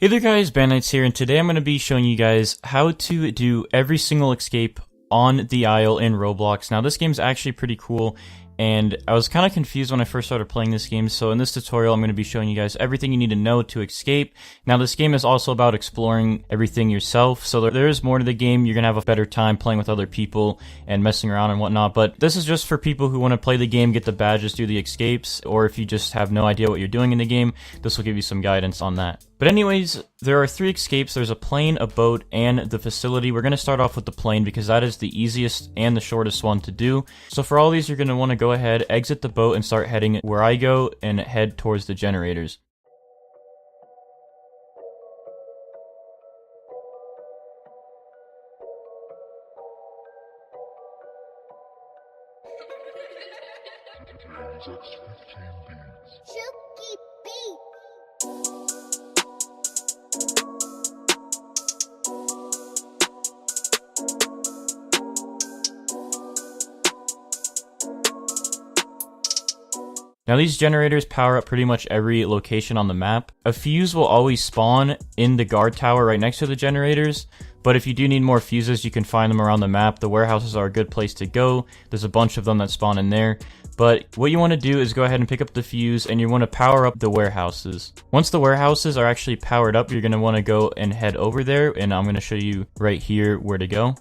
Hey there guys, Bandites here, and today I'm going to be showing you guys how to do every single escape on the aisle in Roblox. Now this game is actually pretty cool, and I was kind of confused when I first started playing this game, so in this tutorial I'm going to be showing you guys everything you need to know to escape. Now this game is also about exploring everything yourself, so there is more to the game. You're going to have a better time playing with other people and messing around and whatnot, but this is just for people who want to play the game, get the badges, do the escapes, or if you just have no idea what you're doing in the game, this will give you some guidance on that. But anyways, there are 3 escapes. There's a plane, a boat, and the facility. We're going to start off with the plane because that is the easiest and the shortest one to do. So for all these, you're going to want to go ahead, exit the boat, and start heading where I go and head towards the generators. Now these generators power up pretty much every location on the map. A fuse will always spawn in the guard tower right next to the generators, but if you do need more fuses, you can find them around the map. The warehouses are a good place to go. There's a bunch of them that spawn in there. But what you want to do is go ahead and pick up the fuse, and you want to power up the warehouses. Once the warehouses are actually powered up, you're going to want to go and head over there, and I'm going to show you right here where to go.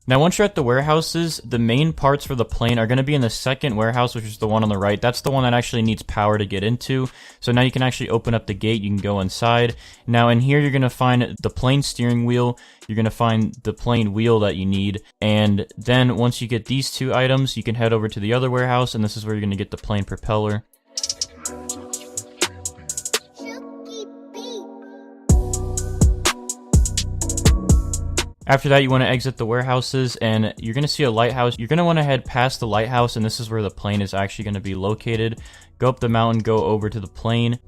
Now once you're at the warehouses, the main parts for the plane are going to be in the second warehouse, which is the one on the right. That's the one that actually needs power to get into. So now you can actually open up the gate, you can go inside. Now in here you're going to find the plane steering wheel, you're going to find the plane wheel that you need, and then once you get these 2 items, you can head over to the other warehouse, and this is where you're going to get the plane propeller. After that, you want to exit the warehouses, and you're going to see a lighthouse. You're going to want to head past the lighthouse, and this is where the plane is actually going to be located. Go up the mountain, go over to the plane.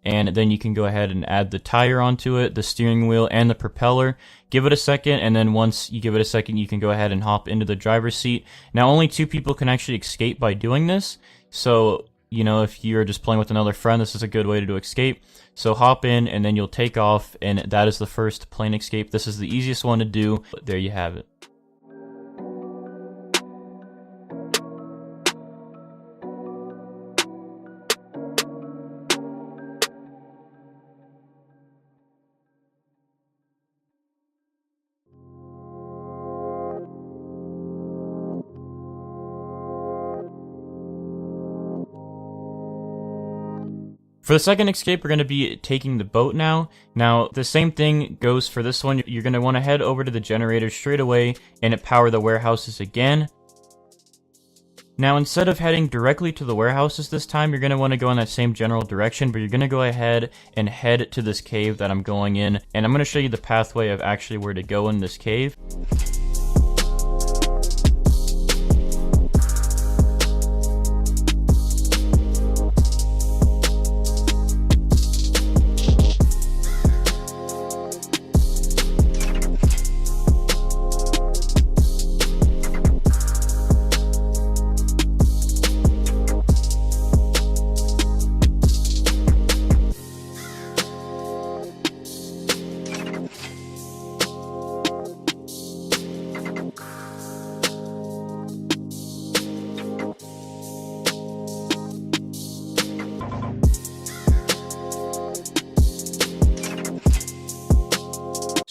And then you can go ahead and add the tire onto it, the steering wheel, and the propeller. Give it a second, and then once you give it a second, you can go ahead and hop into the driver's seat. Now, only 2 people can actually escape by doing this. So, you know, if you're just playing with another friend, this is a good way to escape. So hop in, and then you'll take off, and that is the first plane escape. This is the easiest one to do. There you have it. For the second escape, we're going to be taking the boat now. Now, the same thing goes for this one. You're going to want to head over to the generator straight away and power the warehouses again. Now, instead of heading directly to the warehouses this time, you're going to want to go in that same general direction, but you're going to go ahead and head to this cave that I'm going in. And I'm going to show you the pathway of actually where to go in this cave.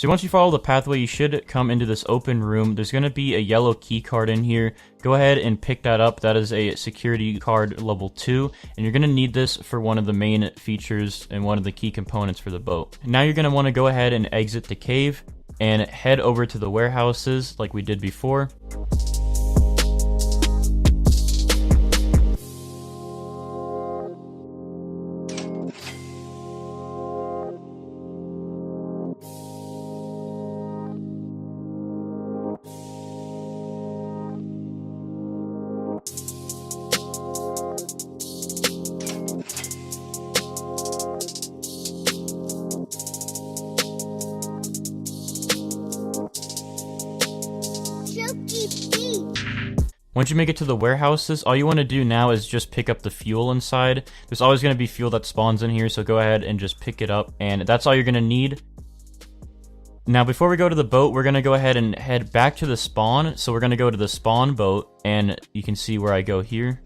So once you follow the pathway, you should come into this open room. There's going to be a yellow key card in here. Go ahead and pick that up. That is a security card level 2, and you're going to need this for one of the main features and one of the key components for the boat. Now you're going to want to go ahead and exit the cave and head over to the warehouses like we did before. Once you make it to the warehouses, all you want to do now is just pick up the fuel inside. There's always going to be fuel that spawns in here, so go ahead and just pick it up, and that's all you're going to need. Now, before we go to the boat, we're going to go ahead and head back to the spawn. So we're going to go to the spawn boat, and you can see where I go here.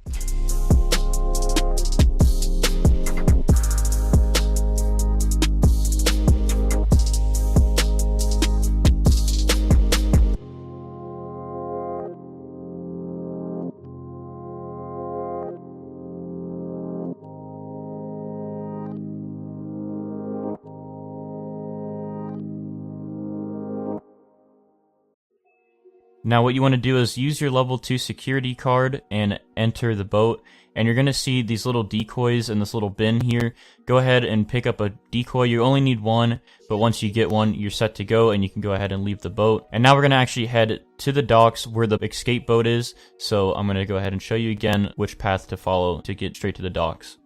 Now what you want to do is use your level 2 security card and enter the boat, and you're going to see these little decoys in this little bin here. Go ahead and pick up a decoy. You only need one, but once you get one, you're set to go and you can go ahead and leave the boat. And now we're going to actually head to the docks where the escape boat is, so I'm going to go ahead and show you again which path to follow to get straight to the docks.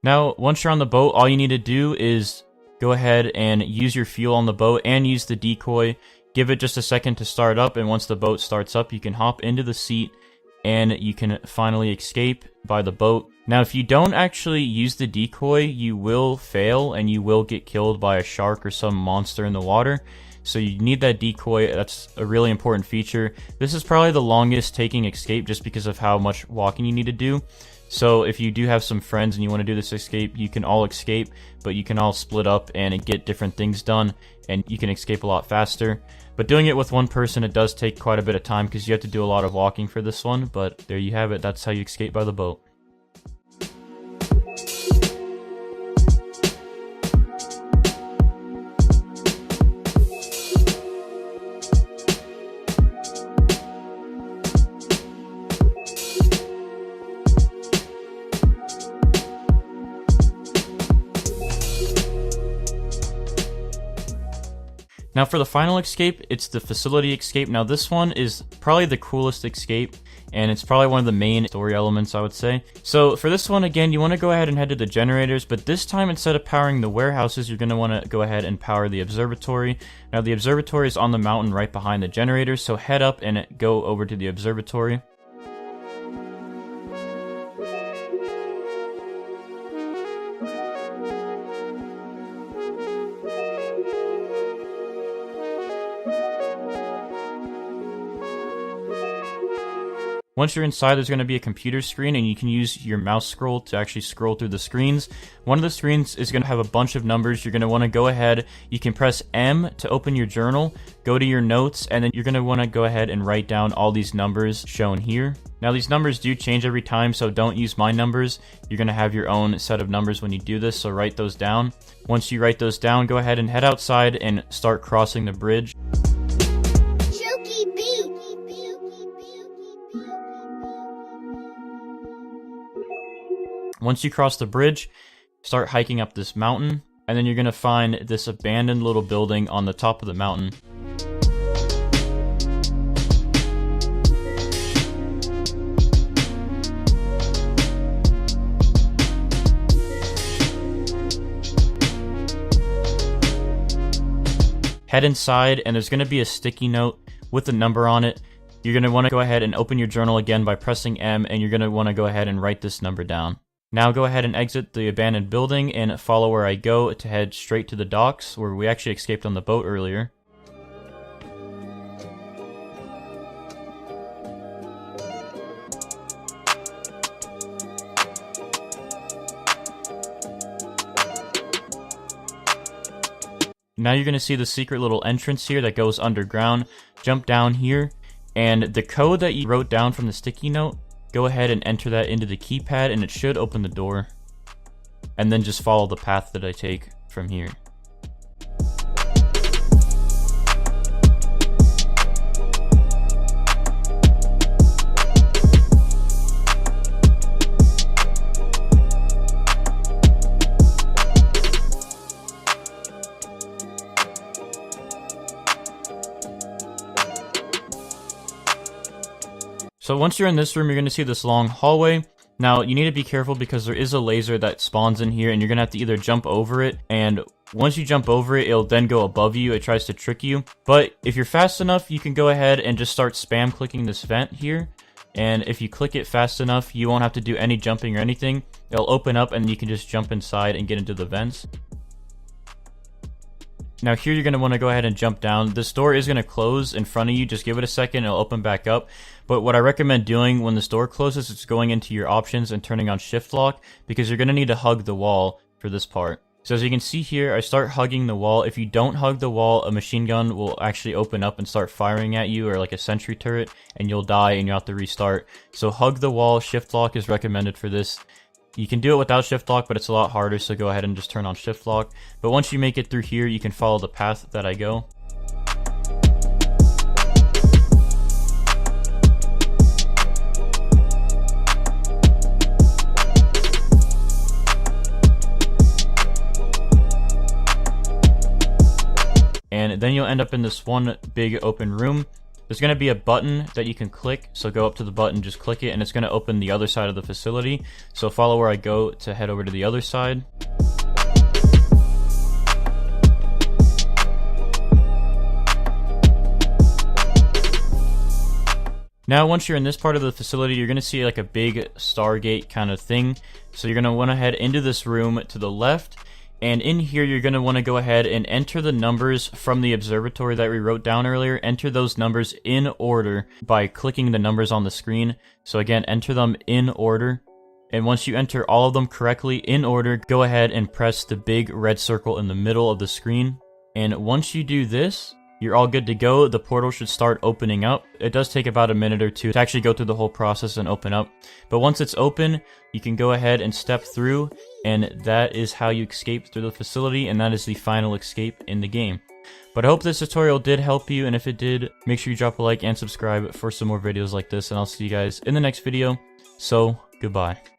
Now, once you're on the boat, all you need to do is go ahead and use your fuel on the boat and use the decoy. Give it just a second to start up, and once the boat starts up, you can hop into the seat and you can finally escape by the boat. Now, if you don't actually use the decoy, you will fail and you will get killed by a shark or some monster in the water. So you need that decoy. That's a really important feature. This is probably the longest taking escape just because of how much walking you need to do. So if you do have some friends and you want to do this escape, you can all escape, but you can all split up and get different things done, and you can escape a lot faster. But doing it with one person, it does take quite a bit of time because you have to do a lot of walking for this one, but there you have it. That's how you escape by the boat. Now for the final escape, it's the facility escape. Now this one is probably the coolest escape, and it's probably one of the main story elements, I would say. So for this one, again, you want to go ahead and head to the generators, but this time instead of powering the warehouses, you're going to want to go ahead and power the observatory. Now the observatory is on the mountain right behind the generators, so head up and go over to the observatory. Once you're inside, there's going to be a computer screen, and you can use your mouse scroll to actually scroll through the screens. One of the screens is going to have a bunch of numbers. You're going to want to go ahead. You can press M to open your journal, go to your notes, and then you're going to want to go ahead and write down all these numbers shown here. Now, these numbers do change every time, so don't use my numbers. You're going to have your own set of numbers when you do this, so write those down. Once you write those down, go ahead and head outside and start crossing the bridge. Once you cross the bridge, start hiking up this mountain, and then you're going to find this abandoned little building on the top of the mountain. Head inside, and there's going to be a sticky note with a number on it. You're going to want to go ahead and open your journal again by pressing M, and you're going to want to go ahead and write this number down. Now go ahead and exit the abandoned building and follow where I go to head straight to the docks, where we actually escaped on the boat earlier. Now you're going to see the secret little entrance here that goes underground. Jump down here, and the code that you wrote down from the sticky note, go ahead and enter that into the keypad, and it should open the door. And then just follow the path that I take from here. So once you're in this room, you're going to see this long hallway. Now, you need to be careful because there is a laser that spawns in here, and you're going to have to either jump over it, and once you jump over it, it'll then go above you. It tries to trick you. But if you're fast enough, you can go ahead and just start spam clicking this vent here. And if you click it fast enough, you won't have to do any jumping or anything. It'll open up, and you can just jump inside and get into the vents. Now here you're going to want to go ahead and jump down. This door is going to close in front of you. Just give it a second, it'll open back up. But what I recommend doing when this door closes is going into your options and turning on shift lock, because you're going to need to hug the wall for this part. So as you can see here, I start hugging the wall. If you don't hug the wall, a machine gun will actually open up and start firing at you, or like a sentry turret, and you'll die and you'll have to restart. So hug the wall, shift lock is recommended for this. You can do it without shift lock, but it's a lot harder, so go ahead and just turn on shift lock. But once you make it through here, you can follow the path that I go. And then you'll end up in this one big open room. There's going to be a button that you can click, so go up to the button, just click it, and it's going to open the other side of the facility. So follow where I go to head over to the other side. Now once you're in this part of the facility, you're going to see like a big Stargate kind of thing. So you're going to want to head into this room to the left. And in here, you're going to want to go ahead and enter the numbers from the observatory that we wrote down earlier. Enter those numbers in order by clicking the numbers on the screen. So again, enter them in order. And once you enter all of them correctly in order, go ahead and press the big red circle in the middle of the screen. And once you do this, you're all good to go. The portal should start opening up. It does take about a minute or two to actually go through the whole process and open up. But once it's open, you can go ahead and step through, and that is how you escape through the facility, and that is the final escape in the game. But I hope this tutorial did help you, and if it did, make sure you drop a like and subscribe for some more videos like this, and I'll see you guys in the next video. So, goodbye.